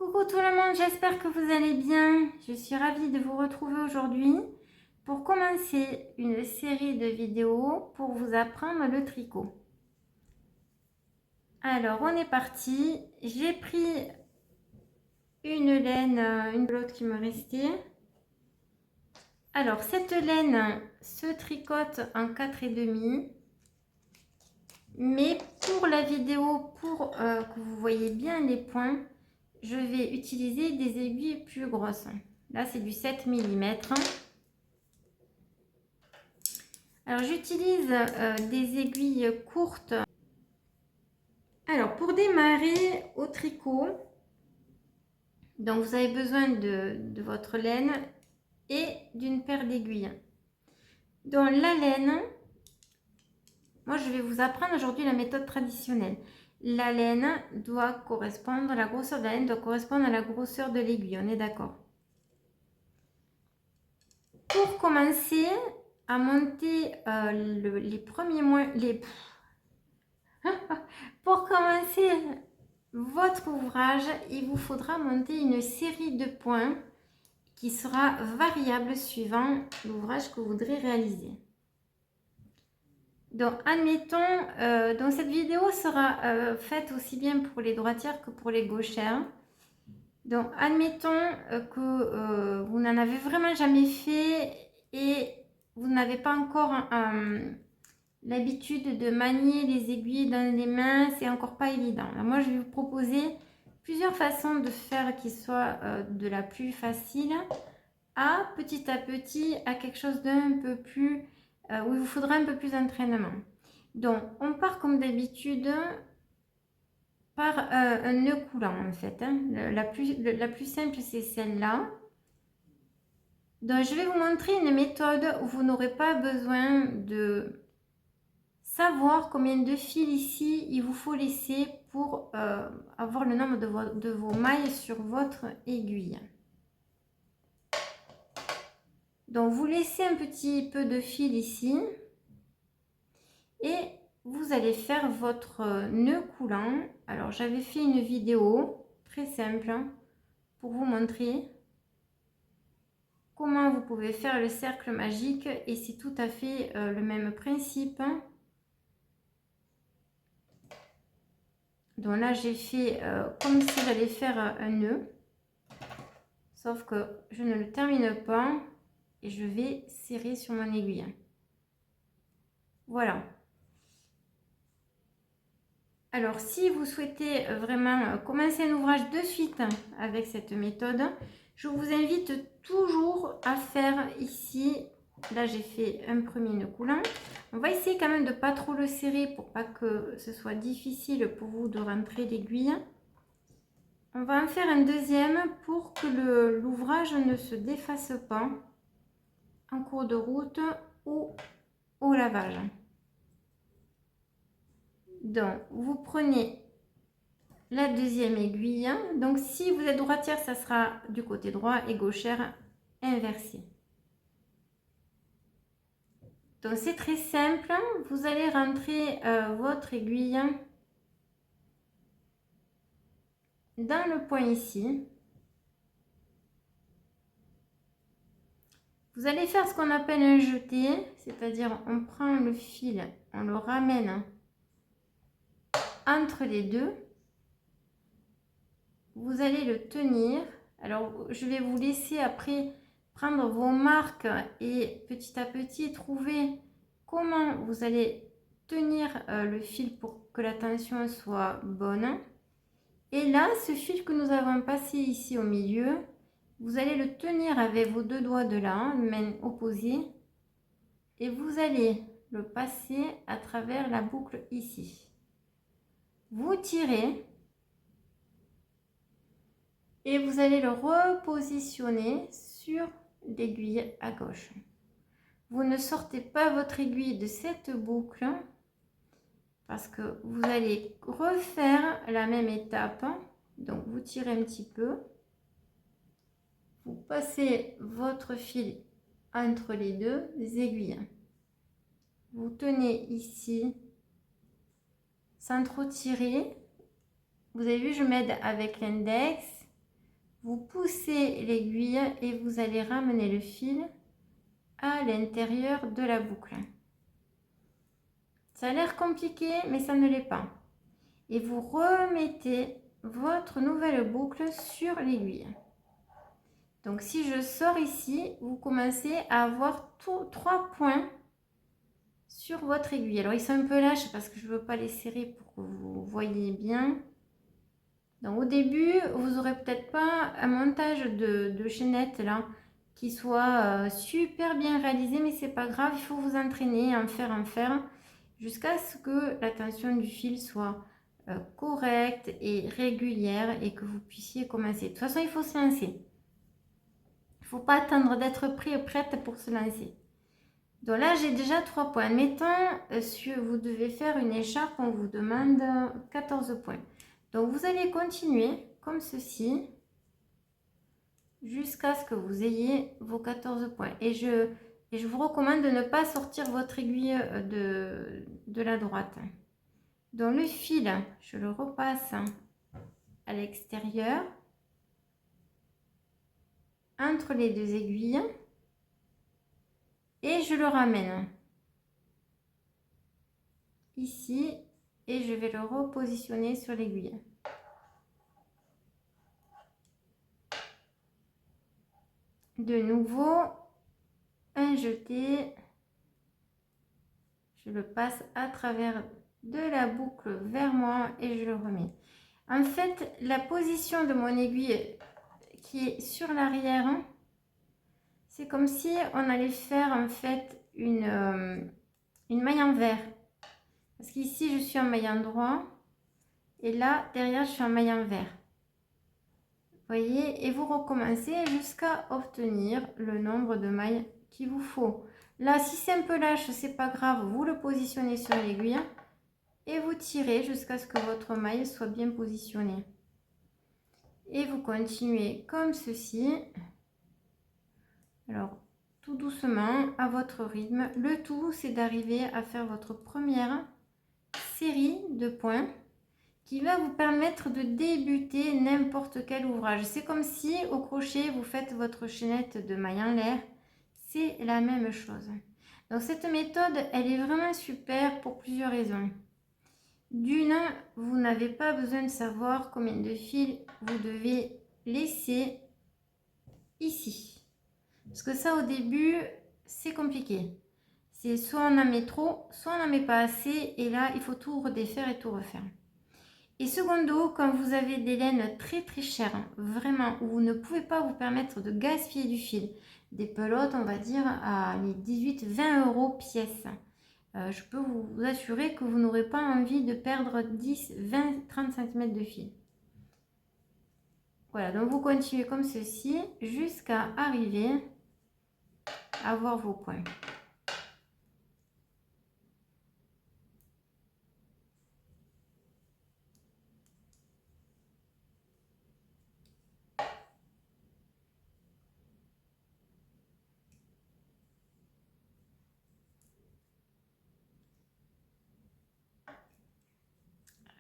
Coucou tout le monde, j'espère que vous allez bien. Je suis ravie de vous retrouver aujourd'hui pour commencer une série de vidéos pour vous apprendre le tricot. Alors on est parti. J'ai pris une laine, une pelote qui me restait. Alors cette laine se tricote en 4,5. Mais pour la vidéo, pour que vous voyez bien les points, je vais utiliser des aiguilles plus grosses. Là, c'est du 7 mm. Alors, j'utilise des aiguilles courtes. Alors, pour démarrer au tricot, donc vous avez besoin de votre laine et d'une paire d'aiguilles. Dans la laine, moi, je vais vous apprendre aujourd'hui la méthode traditionnelle. La laine doit correspondre, la grosseur de la laine doit correspondre à la grosseur de l'aiguille, on est d'accord? Pour commencer à monter les premiers mois, pour commencer votre ouvrage, il vous faudra monter une série de points qui sera variable suivant l'ouvrage que vous voudrez réaliser. Donc, admettons, donc cette vidéo sera faite aussi bien pour les droitières que pour les gauchères. Donc, admettons que vous n'en avez vraiment jamais fait et vous n'avez pas encore l'habitude de manier les aiguilles dans les mains, c'est encore pas évident. Alors moi, je vais vous proposer plusieurs façons de faire qui soient de la plus facile à petit à quelque chose d'un peu plus, où il vous faudra un peu plus d'entraînement. Donc, on part comme d'habitude par un nœud coulant en fait. Hein. La plus simple, c'est celle-là. Donc, je vais vous montrer une méthode où vous n'aurez pas besoin de savoir combien de fils ici il vous faut laisser pour avoir le nombre de vos mailles sur votre aiguille. Donc, vous laissez un petit peu de fil ici et vous allez faire votre nœud coulant. Alors, j'avais fait une vidéo très simple pour vous montrer comment vous pouvez faire le cercle magique et c'est tout à fait le même principe. Donc là, j'ai fait comme si j'allais faire un nœud, sauf que je ne le termine pas et je vais serrer sur mon aiguille. Voilà. Alors, si vous souhaitez vraiment commencer un ouvrage de suite avec cette méthode, je vous invite toujours à faire ici, là j'ai fait un premier nœud coulant. On va essayer quand même de ne pas trop le serrer pour pas que ce soit difficile pour vous de rentrer l'aiguille. On va en faire un deuxième pour que l'ouvrage ne se défasse pas en cours de route ou au lavage. Donc, vous prenez la deuxième aiguille. Donc, si vous êtes droitière, ça sera du côté droit et gauchère inversé. Donc, c'est très simple. Vous allez rentrer votre aiguille dans le point ici. Vous allez faire ce qu'on appelle un jeté, c'est-à-dire on prend le fil, on le ramène entre les deux. Vous allez le tenir. Alors, je vais vous laisser après prendre vos marques et petit à petit trouver comment vous allez tenir le fil pour que la tension soit bonne. Et là, ce fil que nous avons passé ici au milieu, vous allez le tenir avec vos deux doigts de là, main opposée, et vous allez le passer à travers la boucle ici. Vous tirez et vous allez le repositionner sur l'aiguille à gauche. Vous ne sortez pas votre aiguille de cette boucle parce que vous allez refaire la même étape. Donc vous tirez un petit peu, vous passez votre fil entre les deux aiguilles. Vous tenez ici sans trop tirer. Vous avez vu, je m'aide avec l'index. vous poussez l'aiguille et vous allez ramener le fil à l'intérieur de la boucle. Ça a l'air compliqué, mais ça ne l'est pas. Et vous remettez votre nouvelle boucle sur l'aiguille. Donc si je sors ici, vous commencez à avoir 3 points sur votre aiguille. Alors ils sont un peu lâches parce que je ne veux pas les serrer pour que vous voyez bien. Donc au début, vous n'aurez peut-être pas un montage de chaînette là qui soit super bien réalisé, mais c'est pas grave, il faut vous entraîner à en faire jusqu'à ce que la tension du fil soit correcte et régulière et que vous puissiez commencer. De toute façon, il faut se lancer. Il ne faut pas attendre d'être prêt et prête pour se lancer. Donc là, j'ai déjà 3 points. Mettons, vous devez faire une écharpe, on vous demande 14 points. Donc vous allez continuer comme ceci jusqu'à ce que vous ayez vos 14 points. Et je vous recommande de ne pas sortir votre aiguille de la droite. Donc le fil, je le repasse à l'extérieur, entre les deux aiguilles, et je le ramène ici, et je vais le repositionner sur l'aiguille. De nouveau, un jeté, je le passe à travers de la boucle vers moi et je le remets. En fait, la position de mon aiguille qui est sur l'arrière, c'est comme si on allait faire en fait une maille envers. Parce qu'ici, je suis en maille endroit et là, derrière, je suis en maille envers. Voyez, et vous recommencez jusqu'à obtenir le nombre de mailles qu'il vous faut. Là, si c'est un peu lâche, c'est pas grave, vous le positionnez sur l'aiguille et vous tirez jusqu'à ce que votre maille soit bien positionnée. Et vous continuez comme ceci. Alors, tout doucement, à votre rythme. Le tout, c'est d'arriver à faire votre première série de points qui va vous permettre de débuter n'importe quel ouvrage. C'est comme si au crochet, vous faites votre chaînette de maille en l'air. C'est la même chose. Donc cette méthode, elle est vraiment super pour plusieurs raisons. D'une, vous n'avez pas besoin de savoir combien de fils vous devez laisser ici. Parce que ça, au début, c'est compliqué. C'est soit on en met trop, soit on n'en met pas assez. Et là, il faut tout redéfaire et tout refaire. Et secondo, quand vous avez des laines très très chères, vraiment, où vous ne pouvez pas vous permettre de gaspiller du fil, des pelotes, on va dire, à les 18-20 € pièce, je peux vous assurer que vous n'aurez pas envie de perdre 10, 20, 30 cm de fil. Voilà, donc vous continuez comme ceci jusqu'à arriver à avoir vos points.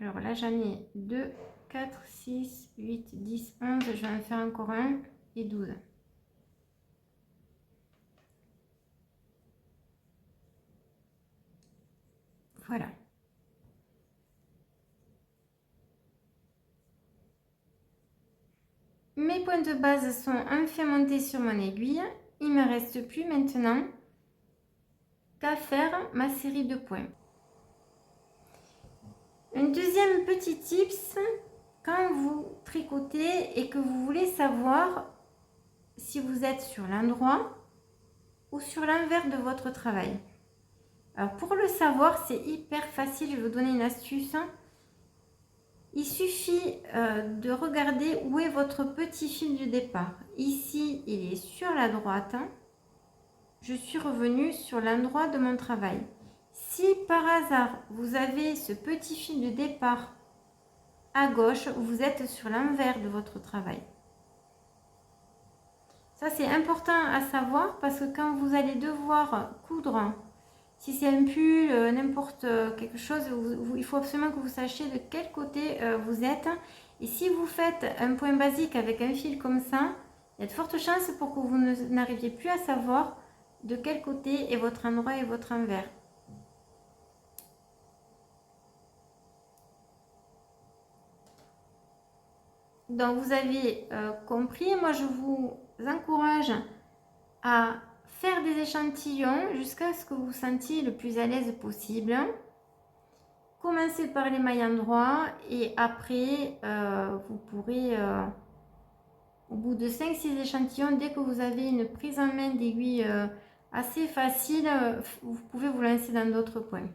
Alors là, j'en ai 2, 4, 6, 8, 10, 11. Je vais en faire encore un et 12. Voilà. Mes points de base sont enfin montés sur mon aiguille. Il ne me reste plus maintenant qu'à faire ma série de points. Un deuxième petit tips, quand vous tricotez et que vous voulez savoir si vous êtes sur l'endroit ou sur l'envers de votre travail. Alors pour le savoir, c'est hyper facile, je vais vous donner une astuce. Il suffit de regarder où est votre petit fil du départ. Ici, il est sur la droite. Je suis revenue sur l'endroit de mon travail. Si par hasard, vous avez ce petit fil de départ à gauche, vous êtes sur l'envers de votre travail. Ça, c'est important à savoir parce que quand vous allez devoir coudre, si c'est un pull, n'importe quelque chose, il faut absolument que vous sachiez de quel côté vous êtes Et si vous faites un point basique avec un fil comme ça, il y a de fortes chances pour que vous n'arriviez plus à savoir de quel côté est votre endroit et votre envers. Donc vous avez compris, moi je vous encourage à faire des échantillons jusqu'à ce que vous vous sentiez le plus à l'aise possible. Commencez par les mailles endroits et après vous pourrez, au bout de 5-6 échantillons, dès que vous avez une prise en main d'aiguille assez facile, vous pouvez vous lancer dans d'autres points.